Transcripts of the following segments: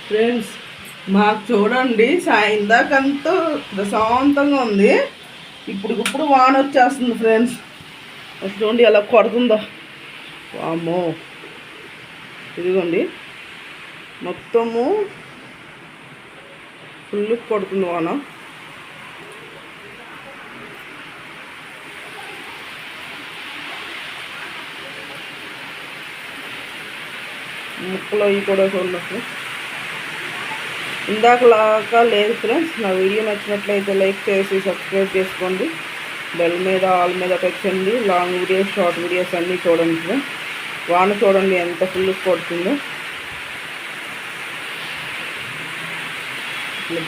Friends మాకు చూడండి ఇందాకంతా ప్రశాంతంగా ఉంది. ఇప్పుడు వాన వచ్చేస్తుంది ఫ్రెండ్స్. చూడండి ఎలా కొడుతుందో. వామ్మో, ఇదిగోండి మొత్తము ఫుల్ కొడుతుంది వాన. ముక్కలు అవి కూడా చూడవచ్చు. ఇందాకలాగా లేదు ఫ్రెండ్స్. నా వీడియో నచ్చినట్లయితే లైక్ చేసి సబ్స్క్రైబ్ చేసుకోండి. బెల్ మీద ఆల్ మీద టచ్ చేయండి. లాంగ్ వీడియోస్ షార్ట్ వీడియోస్ అన్నీ చూడండి ఫ్రెండ్స్. వాన చూడండి ఎంత ఫుల్ కొడుతుందో.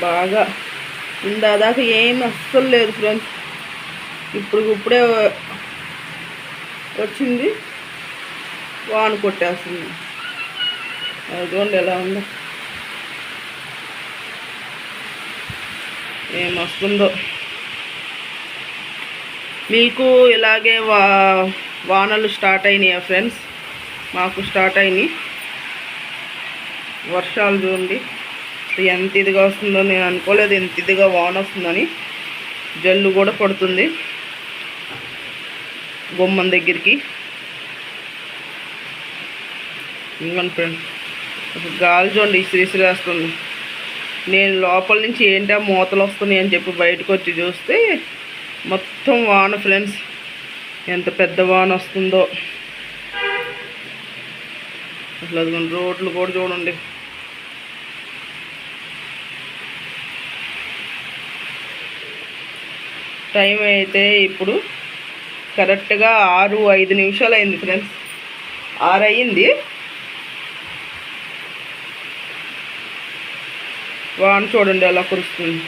బాగా ఇందాదాకా ఏమి అస్సలు లేదు ఫ్రెండ్స్. ఇప్పుడే వచ్చింది వాన కొట్టేస్తుంది. అది చూడండి ఎలా ఉందో, ఏం వస్తుందో. మీకు ఇలాగే వానలు స్టార్ట్ అయినాయా ఫ్రెండ్స్? మాకు స్టార్ట్ అయినాయి వర్షాలు. చూడండి ఎంత ఇదిగా వస్తుందో. నేను అనుకోలేదు ఎంత ఇదిగా వాన వస్తుందని. జల్లు కూడా పడుతుంది గుమ్మం దగ్గరికి. ఇంకోండి ఫ్రెండ్స్, గాలి చూడండి ఇసిరిసిరేస్తుంది. నేను లోపల నుంచి ఏంటో మూతలు వస్తున్నాయి అని చెప్పి బయటకు వచ్చి చూస్తే మొత్తం వాన ఫ్రెండ్స్. ఎంత పెద్ద వాన వస్తుందో అసలు. అదిగోండి రోడ్లు కూడా చూడండి. టైం అయితే ఇప్పుడు కరెక్ట్గా 6:05 అయింది ఫ్రెండ్స్. 6 అయింది. వాన చూడండి ఎలా కురుస్తుంది.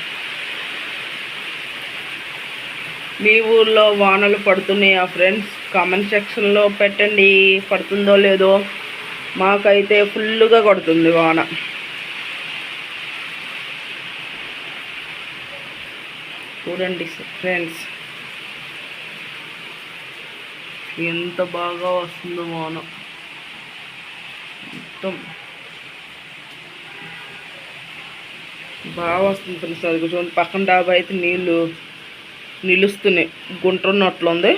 మీ ఊర్లో వానలు పడుతున్నాయా ఫ్రెండ్స్? కామెంట్ సెక్షన్లో పెట్టండి పడుతుందో లేదో. మాకైతే ఫుల్గా కొడుతుంది వాన. చూడండి ఫ్రెండ్స్ ఎంత బాగా వస్తుందో వాన. మొత్తం బాగా వస్తుంది ఫ్రెండ్స్. అది చూడండి పక్కన డాబా అయితే నీళ్ళు నిలుస్తున్నాయి. గుంటున్నట్లుంది.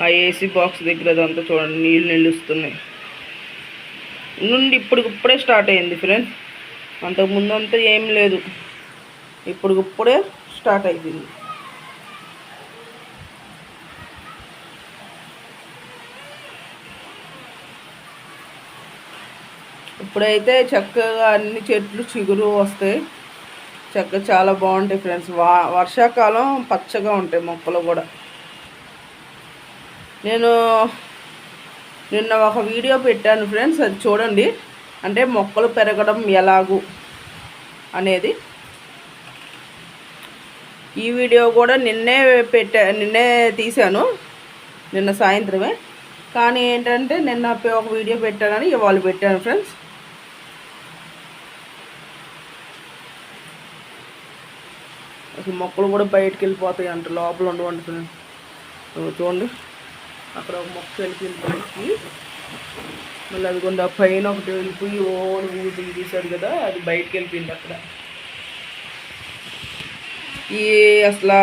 ఆ ఏసీ బాక్స్ దగ్గర అదంతా చూడండి నీళ్ళు నిలుస్తున్నాయి. నుండి ఇప్పుడే స్టార్ట్ అయింది ఫ్రెండ్స్. అంతకుముందంతా ఏం లేదు, ఇప్పుడే స్టార్ట్ అయిపోయింది. ఇప్పుడైతే చక్కగా అన్ని చెట్లు చిగురు వస్తాయి. చక్కగా చాలా బాగుంటాయి ఫ్రెండ్స్. వర్షాకాలం పచ్చగా ఉంటాయి మొక్కలు కూడా. నేను నిన్న ఒక వీడియో పెట్టాను ఫ్రెండ్స్, అది చూడండి. అంటే మొక్కలు పెరగడం ఎలాగు అనేది. ఈ వీడియో కూడా నిన్నే తీశాను, నిన్న సాయంత్రమే. కానీ ఏంటంటే నిన్న ఒక వీడియో పెట్టానని ఇవాళ పెట్టాను ఫ్రెండ్స్. అసలు మొక్కలు కూడా బయటకు వెళ్ళిపోతాయి అంట, లోపల ఉండవంట ఫ్రెండ్స్. చూడండి అక్కడ ఒక మొక్క వెళ్ళిపోయింది బయటికి. మళ్ళీ అది కొంత పైన ఒకటి వెళ్ళిపోయి ఊటి తీశాడు కదా, అది బయటకు వెళ్ళిపోయింది అక్కడ. అసలు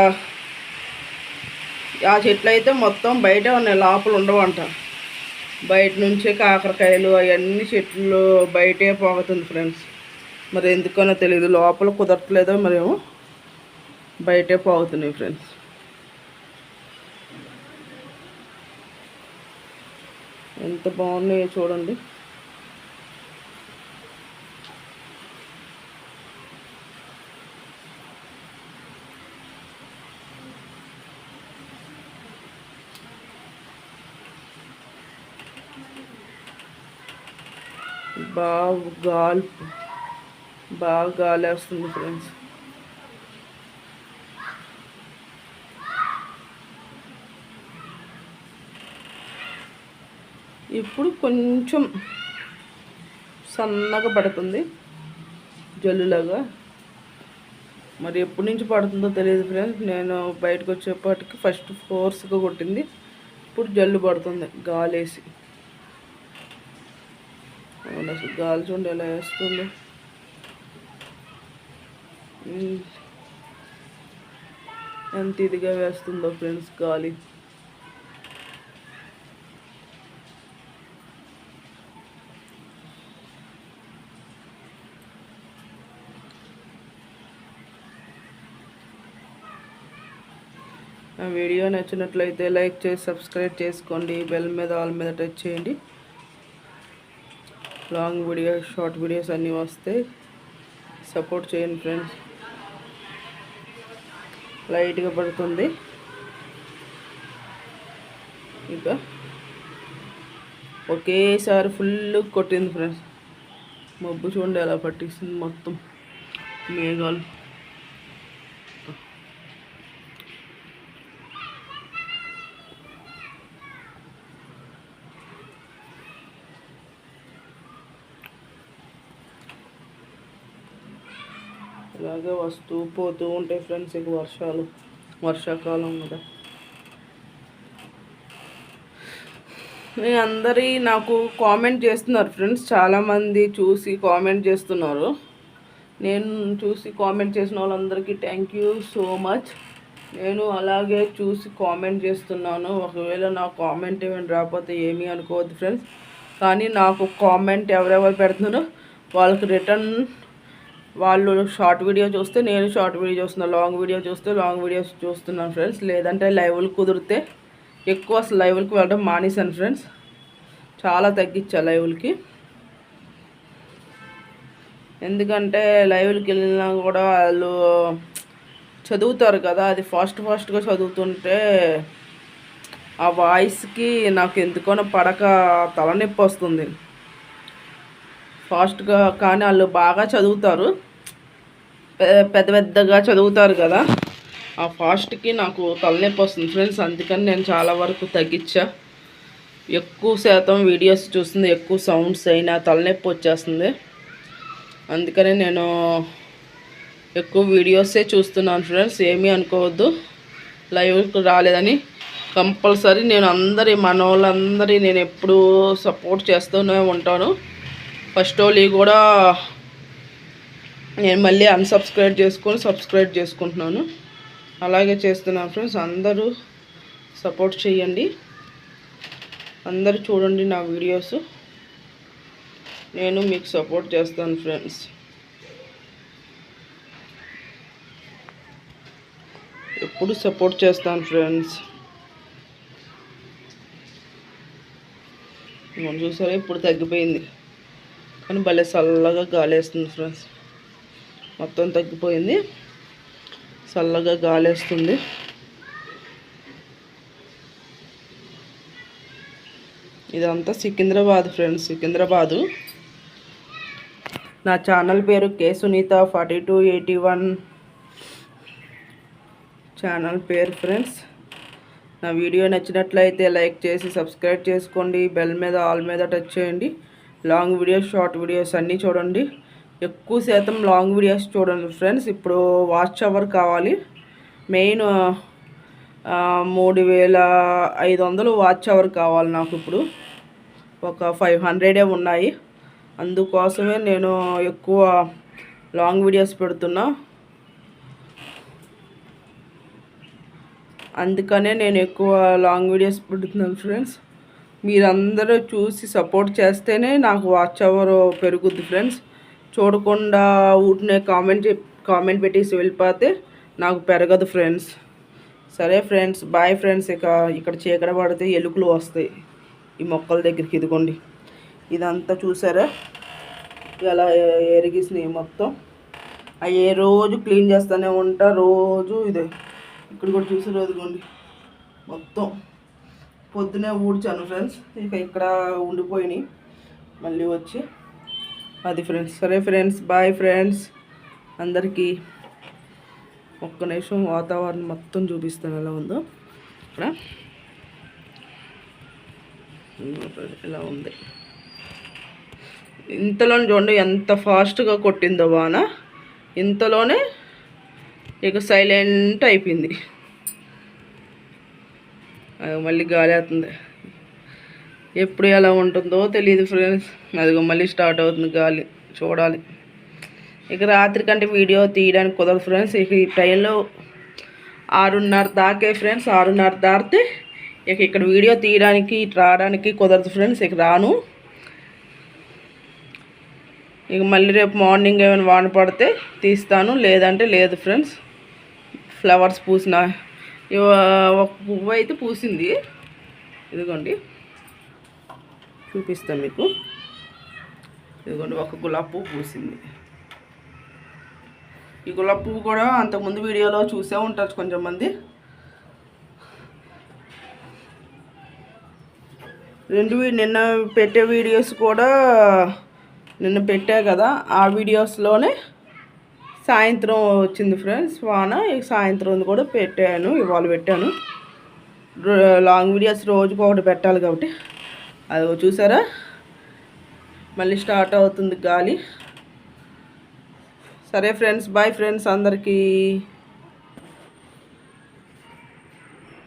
ఆ చెట్లు అయితే మొత్తం బయట ఉన్నాయి, లోపల ఉండవంట. బయట నుంచే కాకరకాయలు అవన్నీ చెట్లు బయటే పోగుతుంది ఫ్రెండ్స్. మరి ఎందుకనో తెలియదు, లోపల కుదరట్లేదో మరేమో బయటే పోగుతున్నాయి ఫ్రెండ్స్. ఎంత బాగున్నాయో చూడండి. బాగా గాలి వస్తుంది ఫ్రెండ్స్. ఇప్పుడు కొంచెం సన్నగా పడుతుంది జల్లులాగా. మరి ఎప్పటి నుంచి పడుతుందో తెలియదు ఫ్రెండ్స్. నేను బయటకు వచ్చేపాటికి ఫస్ట్ ఫోర్స్గా కొట్టింది, ఇప్పుడు జల్లు పడుతుంది గాలేసి. అసలు గాలి చూడండి ఎలా వేస్తుందో. ఎంత ఇదిగా వేస్తుందో ఫ్రెండ్స్ గాలి. ఆ వీడియో నచ్చినట్లయితే లైక్ చేసి సబ్స్క్రైబ్ చేసుకోండి. బెల్ మీద ఆల్ మీద టచ్ చేయండి. లాంగ్ వీడియో షార్ట్ వీడియోస్ అన్నీ వస్తే సపోర్ట్ చేయండి ఫ్రెండ్స్. లైట్గా పడుతుంది. ఇంకా ఒకేసారి ఫుల్ కొట్టింది ఫ్రెండ్స్. మబ్బు చూడండి ఎలా పట్టిస్తుంది మొత్తం మేఘాలు. ఇలాగే వస్తూ పోతూ ఉంటాయి ఫ్రెండ్స్. ఇక వర్షాకాలం కదా. అందరి నాకు కామెంట్ చేస్తున్నారు ఫ్రెండ్స్. చాలామంది చూసి కామెంట్ చేస్తున్నారు. నేను చూసి కామెంట్ చేసిన వాళ్ళందరికీ థ్యాంక్ యూ సో మచ్. నేను అలాగే చూసి కామెంట్ చేస్తున్నాను. ఒకవేళ నా కామెంట్ ఏమైనా రాకపోతే ఏమీ అనుకోవద్దు ఫ్రెండ్స్. కానీ నాకు కామెంట్ ఎవరెవరు పెడుతున్నారో వాళ్ళకి రిటర్న్, వాళ్ళు షార్ట్ వీడియో చూస్తే నేను షార్ట్ వీడియో చూస్తున్నాను, లాంగ్ వీడియో చూస్తే లాంగ్ వీడియోస్ చూస్తున్నాను ఫ్రెండ్స్. లేదంటే లైవ్లు కుదిరితే ఎక్కువ అసలు లైవ్లకి వెళ్ళడం మానేశాను ఫ్రెండ్స్. చాలా తగ్గించా లైవ్లకి. ఎందుకంటే లైవ్లకి వెళ్ళినా కూడా వాళ్ళు చదువుతారు కదా, అది ఫాస్ట్గా చదువుతుంటే ఆ వాయిస్కి నాకు ఎందుకనో పడక తలనొప్పి వస్తుంది ఫాస్ట్గా. కానీ వాళ్ళు బాగా చదువుతారు, పెద్దగా చదువుతారు కదా, ఆ ఫాస్ట్కి నాకు తలనొప్పి వస్తుంది ఫ్రెండ్స్. అందుకని నేను చాలా వరకు తగ్గించా. ఎక్కువ శాతం వీడియోస్ చూస్తుంది, ఎక్కువ సౌండ్స్ అయినా తలనొప్పి వచ్చేస్తుంది. అందుకని నేను ఎక్కువ వీడియోసే చూస్తున్నాను ఫ్రెండ్స్. ఏమీ అనుకోవద్దు లైవ్కి రాలేదని. కంపల్సరీ నేను మన వాళ్ళందరి నేను ఎప్పుడూ సపోర్ట్ చేస్తూనే ఉంటాను. ఫస్ట్ వాళ్ళు కూడా నేను మళ్ళీ అన్సబ్స్క్రైబ్ చేసుకొని సబ్స్క్రైబ్ చేసుకుంటున్నాను. అలాగే చేస్తున్నాను ఫ్రెండ్స్. అందరూ సపోర్ట్ చేయండి, అందరూ చూడండి నా వీడియోస్. నేను మీకు సపోర్ట్ చేస్తాను ఫ్రెండ్స్. ఎప్పుడు సపోర్ట్ చేస్తాను ఫ్రెండ్స్. మనం చూసారా ఇప్పుడు తగ్గిపోయింది, కానీ భలే చల్లగా గాలి వేస్తుంది ఫ్రెండ్స్. మొత్తం తగ్గిపోయింది, చల్లగా గాలి వేస్తుంది. ఇదంతా సికింద్రాబాద్ ఫ్రెండ్స్, సికింద్రాబాదు. నా ఛానల్ పేరు కే సునీత 4281 ఛానల్ పేరు ఫ్రెండ్స్. నా వీడియో నచ్చినట్లయితే లైక్ చేసి సబ్స్క్రైబ్ చేసుకోండి. బెల్ మీద ఆల్ మీద టచ్ చేయండి. లాంగ్ వీడియోస్ షార్ట్ వీడియోస్ అన్నీ చూడండి. ఎక్కువ శాతం లాంగ్ వీడియోస్ చూడండి ఫ్రెండ్స్. ఇప్పుడు వాచ్ అవర్ కావాలి. మెయిన్ 3500 వాచ్ అవర్ కావాలి నాకు. ఇప్పుడు ఒక 500 ఉన్నాయి. అందుకోసమే నేను ఎక్కువ లాంగ్ వీడియోస్ పెడుతున్నా. అందుకనే నేను ఎక్కువ లాంగ్ వీడియోస్ పెడుతున్నాను ఫ్రెండ్స్. మీరందరూ చూసి సపోర్ట్ చేస్తేనే నాకు వాచ్ అవర్ పెరుగుద్ది ఫ్రెండ్స్. చూడకుండా ఊటినే కామెంట్ పెట్టేసి వెళ్ళిపోతే నాకు పెరగదు ఫ్రెండ్స్. సరే ఫ్రెండ్స్, బాయ్ ఫ్రెండ్స్. ఇక్కడ చీకట పడితే ఎలుకలు వస్తాయి ఈ మొక్కల దగ్గరికి. ఇదిగోండి, ఇదంతా చూసారా ఇలా ఎరిగిసినాయి మొత్తం. అవి రోజు క్లీన్ చేస్తూనే ఉంటా రోజు. ఇదే ఇక్కడ కూడా చూసారు, ఇదిగోండి మొత్తం పొద్దునే ఊడ్చాను ఫ్రెండ్స్. ఇక ఇక్కడ ఉండిపోయినాయి మళ్ళీ వచ్చి. అది ఫ్రెండ్స్. సరే ఫ్రెండ్స్, బాయ్ ఫ్రెండ్స్ అందరికీ. ఒక్క నిమిషం వాతావరణం మొత్తం చూపిస్తాను ఎలా ఉందో. ఇక్కడ ఎలా ఉంది. ఇంతలోనే చూడండి ఎంత ఫాస్ట్గా కొట్టిందో వాన. ఇంతలోనే ఇక సైలెంట్ అయిపోయింది. మళ్ళీ గాలి అవుతుంది. ఎప్పుడు ఎలా ఉంటుందో తెలియదు ఫ్రెండ్స్. అదిగో మళ్ళీ స్టార్ట్ అవుతుంది గాలి. చూడాలి ఇక రాత్రి కంటే వీడియో తీయడానికి కుదరదు ఫ్రెండ్స్. ఇక ఈ టైంలో 6:30 దాకే ఫ్రెండ్స్. 6:30 దాటితే ఇక ఇక్కడ వీడియో తీయడానికి రావడానికి కుదరదు ఫ్రెండ్స్. ఇక రాను. ఇక మళ్ళీ రేపు మార్నింగ్ ఏమైనా వాన పడితే తీస్తాను, లేదంటే లేదు ఫ్రెండ్స్. ఫ్లవర్స్ పూసిన ఒక పువ్వు అయితే పూసింది, ఇదిగోండి చూపిస్తాను మీకు. ఇదిగోండి ఒక గులాబీ పువ్వు పూసింది. ఈ గులాబీ పువ్వు కూడా అంతకుముందు వీడియోలో చూసే ఉంటారు కొంచెంమంది. నిన్న పెట్టే వీడియోస్ కూడా నిన్న పెట్టా కదా, ఆ వీడియోస్లోనే సాయంత్రం వచ్చింది ఫ్రెండ్స్ వాన. సాయంత్రం కూడా పెట్టాను, ఇవాళ పెట్టాను. లాంగ్ వీడియోస్ రోజుకు ఒకటి పెట్టాలి కాబట్టి. అది చూసారా, మళ్ళీ స్టార్ట్ అవుతుంది గాలి. సరే ఫ్రెండ్స్, బాయ్ ఫ్రెండ్స్ అందరికీ.